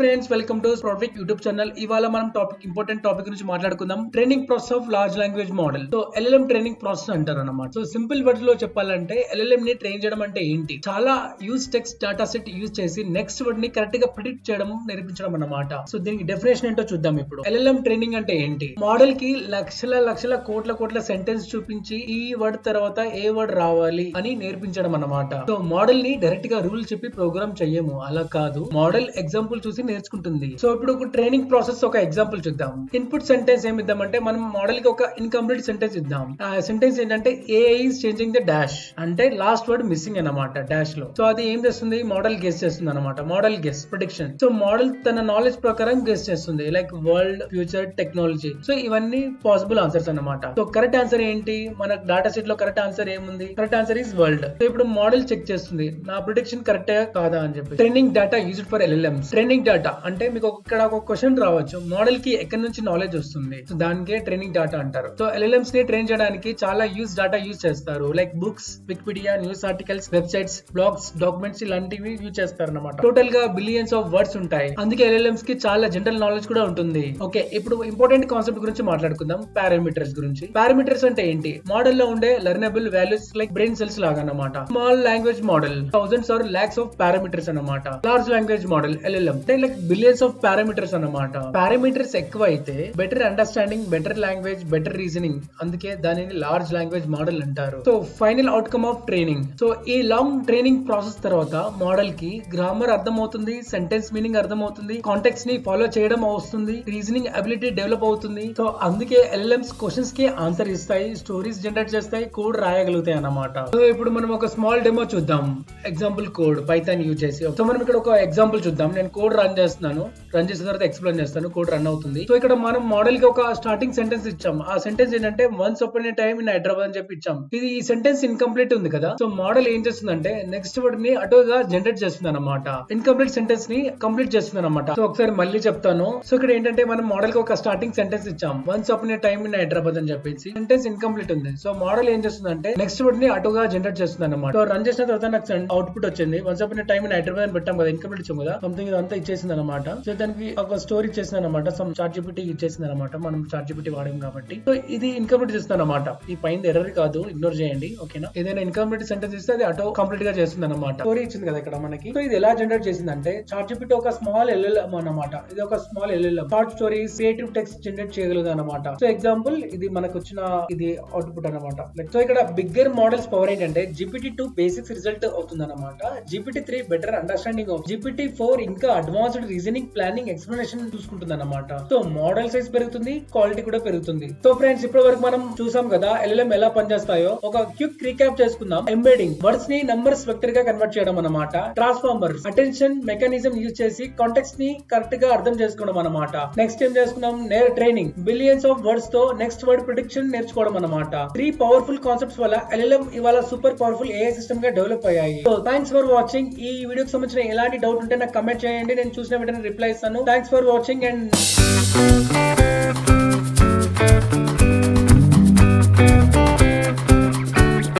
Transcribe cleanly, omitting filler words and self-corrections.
Friends, welcome to profit YouTube channel. ఇవాళ మనం important topic గురించి మాట్లాడుకుందాం. Training process of large language model. So LLM training process అంటారు అన్నమాట. సో సింపుల్ వర్డ్స్ లో చెప్పాలంటే ఎల్ఎల్ఎం ని ట్రైన్ చేయడం అంటే ఏంటి? చాలా use text data set use చేసి నెక్స్ట్ వర్డ్ ని కరెక్ట్ గా ప్రిడిక్ట్ చేయడం నేర్పించడం అన్నమాట. సో దీనికి డెఫినేషన్ ఏంటో చూద్దాం ఇప్పుడు. ఎల్ఎల్ఎం ట్రైనింగ్ అంటే ఏంటి? మోడల్ కి లక్షల కోట్ల సెంటెన్స్ చూపించి ఈ వర్డ్ తర్వాత ఏ వర్డ్ రావాలి అని నేర్పించడం అన్నమాట. సో మోడల్ ని డైరెక్ట్ గా రూల్ చెప్పి ప్రోగ్రామ్ చెయ్యము, అలా కాదు. మోడల్ ఎగ్జాంపుల్ చూసి నేర్చుకుంటుంది. సో ఇప్పుడు ఒక ట్రైనింగ్ ప్రాసెస్ ఒక ఎగ్జాంపుల్ చూద్దాం. ఇన్పుట్ సెంటెన్స్ ఏమి ఇద్దామంటే మనం మోడల్ కి ఒక ఇన్కంప్లీట్ సెంటెన్స్ ఇద్దాం. ఆ సెంటెన్స్ ఏంటంటే AI is changing the dash, అంటే లాస్ట్ వర్డ్ మిస్సింగ్ అన్నమాట డాష్ లో. సో అది ఏం చేస్తుంది? మోడల్ గెస్ చేస్తుంది అన్నమాట. Model guess prediction. So model తన నాలెడ్జ్ ప్రకారం గెస్ చేస్తుంది, like world, future, technology. So ఇవన్నీ పాసిబుల్ ఆన్సర్స్ అన్నమాట. సో కరెక్ట్ ఆన్సర్ ఏంటి? మన డాటా సెట్ లో కరెక్ట్ ఆన్సర్ ఏముంది? Correct answer is world. So ఇప్పుడు మోడల్ చెక్ చేస్తుంది నా ప్రిడిక్షన్ కరెక్ట్ కాదా అని చెప్పి. Training data used for LLMs. Training data అంటే మీకు ఇక్కడ ఒక క్వశ్చన్ రావచ్చు, మోడల్ కి ఎక్కడి నుంచి నాలెడ్జ్ వస్తుంది? సో దానికే ట్రైనింగ్ డేటా అంటారు. సో ఎల్ఎల్ఎంస్ ని ట్రైన్ చేయడానికి చాలా డేటా యూజ్ చేస్తారు, like books, Wikipedia, news articles, websites, blogs, documents ఇలాంటివి యూజ్ చేస్తారు అన్నమాట. టోటల్ గా బిలియన్స్ ఆఫ్ వర్డ్స్ ఉంటాయి, అందుకే ఎల్ఎల్ఎంస్ కి చాలా జనరల్ నాలెడ్జ్ కూడా ఉంటుంది. ఓకే, ఇప్పుడు ఇంపార్టెంట్ కాన్సెప్ట్ గురించి మాట్లాడుకుందాం, పారామీటర్స్ గురించి. పారామీటర్స్ అంటే ఏంటి? మోడల్ లో ఉండే learnable values like brain cells లాగా అన్నమాట. Small language model thousands or lakhs of parameters అన్నమాట. లార్జ్ లాంగ్వేజ్ మోడల్ ఎల్ఎల్ఎం అంటే లైక్ బిలియన్స్ ఆఫ్ పారామీటర్స్ అన్నమాట. పారామీటర్స్ ఎక్కువ అయితే better understanding, better language, better reasoning, అందుకే దానిని లార్జ్ లాంగ్వేజ్ మోడల్ అంటారు. So final outcome of training. So ఈ long training process తర్వాత మోడల్ కి గ్రామర్ అర్థమవుతుంది, సెంటెన్స్ మీనింగ్ అర్థమవుతుంది, కాంటెక్స్ట్ ని ఫాలో చేయడం వస్తుంది, రీజనింగ్ అబిలిటీ డెవలప్ అవుతుంది. సో అందుకే ఎల్ఎల్ఎంస్ క్వశ్చన్స్ కి ఆన్సర్ ఇస్తాయి, స్టోరీస్ జనరేట్ చేస్తాయి, కోడ్ రాయగలుగుతాయి అన్నమాట. సో ఇప్పుడు మనం ఒక స్మాల్ డెమో చూద్దాం. ఎగ్జాంపుల్ కోడ్ పైథాన్ యూజ్ చేసి. సో మనం ఇక్కడ ఒక ఎగ్జాంపుల్ చూద్దాం. నేను కోడ్ రన్ చేస్తున్నాను, రన్ చేసిన తర్వాత ఎక్స్ప్లెయిన్ చేస్తాను. కోడ్ రన్ అవుతుంది. సో ఇక్కడ మనం మోడల్ కి ఒక స్టార్టింగ్ సెంటెన్స్ ఇచ్చాం. ఆ సెంటెన్స్ ఏంటంటే once upon A time in Hyderabad అని చెప్పి ఇచ్చాం. ఈ సెంటెన్స్ ఇన్కంప్లీట్ ఉంది కదా. సో మోడల్ ఏం చేస్తుందంటే నెక్స్ట్ వర్డ్ ని అటుగా జనరేట్ చేస్తుంది అనమాట. ఇన్కంప్లీట్ సెంటెన్స్ ని కంప్లీట్ చేస్తుంది అనమాట. సో ఒకసారి మళ్ళీ చెప్తాను. సో ఇక్కడ ఏంటంటే మనం మోడల్ కి ఒక స్టార్టింగ్ సెంటెన్స్ ఇచ్చాం, once upon A time in Hyderabad అని చెప్పేసి. సెంటెన్స్ ఇన్కంప్లీట్ ఉంది. సో మోడల్ ఏం చేస్తుందంటే నెక్స్ట్ వర్డ్ ని అటుగా జనరేట్ చేస్తుంది అనమాట. సో రన్ చేసిన తర్వాత నాకు అవుట్పుట్ వచ్చింది, once upon A time in Hyderabad అని పెట్టాం కదా, ఇన్కంప్లీట్ ఇచ్చాం కదా, సంథింగ్ ఇదంతా ఇచ్చేసింది అనమాట. సో దానికి ఒక స్టోరీ ఇచ్చేసింది అనమాట, సమ్ చాట్‌జిపిటి ఇచ్చేసింది అనమాట. మనం చాట్‌జిపిటి వాడాం కాబట్టి. సో ఇది ఇన్కంప్లీట్ చేస్తుంది అనమాట. ఈ పైన ఎర్రర్ కాదు, ఇగ్నోర్ చేయండి, ఓకేనా. ఏదైనా ఇన్కంప్లీట్ సెంటెన్స్ ఇస్తే అది ఆటో కంప్లీట్ గా చేస్తుంది అనమాట. స్టోరీ ఇచ్చింది కదా ఇక్కడ మనకి. సో ఇది ఎలా జనరేట్ చేసింది అంటే చాట్‌జిపిటి ఒక స్మాల్ ఎల్ఎల్ఎం అనమాట. ఇది ఒక small LLM, short stories, creative text generate చేయగలదు అనమాట. సో ఎగ్జాంపుల్ ఇది మనకు వచ్చిన ఇది అవుట్పుట్ అనమాట. సో ఇక్కడ బిగ్గర్ మోడల్స్ పవర్ ఏంటంటే GPT-2 బేసిక్స్ రిజల్ట్ అవుతుంది అనమాట. GPT-3 better understanding of, GPT-4 ఇంకా అడ్వాన్స్డ్ రీజనింగ్, ప్లానింగ్, ఎక్స్ప్లెనేషన్ చూసుకుంటుంది అనమాట. సో మోడల్ సైజ్ పెరుగుతుంది, క్వాలిటీ కూడా పెరుగుతుంది. సో ఫ్రెండ్స్, ఇప్పటి వరకు మనం చూసాం కదా ఎల్ఎల్ఎం ఎలా పనిచేస్తాయో. ఒక క్విక్ రీక్యాప్ చేసుకుందాం. ఎంబెడింగ్, వర్డ్స్ ని నంబర్స్ వెక్టర్ గా కన్వర్ట్ చేయడం అనమాట. ట్రాన్స్ఫార్మర్స్, అటెన్షన్ మెకానిజం యూజ్ చేసి కాంటెక్స్ట్ ని కరెక్ట్ గా అర్థం చేసుకోవడం అనమాట. నెక్స్ట్ ఏం చేసుకున్నాం? ట్రైనింగ్, బిలియన్స్ ఆఫ్ వర్డ్స్ తో నెక్స్ట్ వర్డ్ ప్రిడిక్షన్ నేర్చుకోవడం అనమాట. 3 పవర్ఫుల్ కాన్సెప్ట్స్ వల్ల ఎల్ఎల్ఎం ఇవాళ సూపర్ పవర్ఫుల్ ఏఐ సిస్టమ్ గా డెవలప్ అయ్యాయి. So thanks for watching. ఈ వీడియోకి సంబంధించిన ఎలాంటి డౌట్ ఉంటే నాకు కమెంట్ చేయండి, నేను చూసిన వెంటనే రిప్లై ఇస్తాను. Thanks for watching and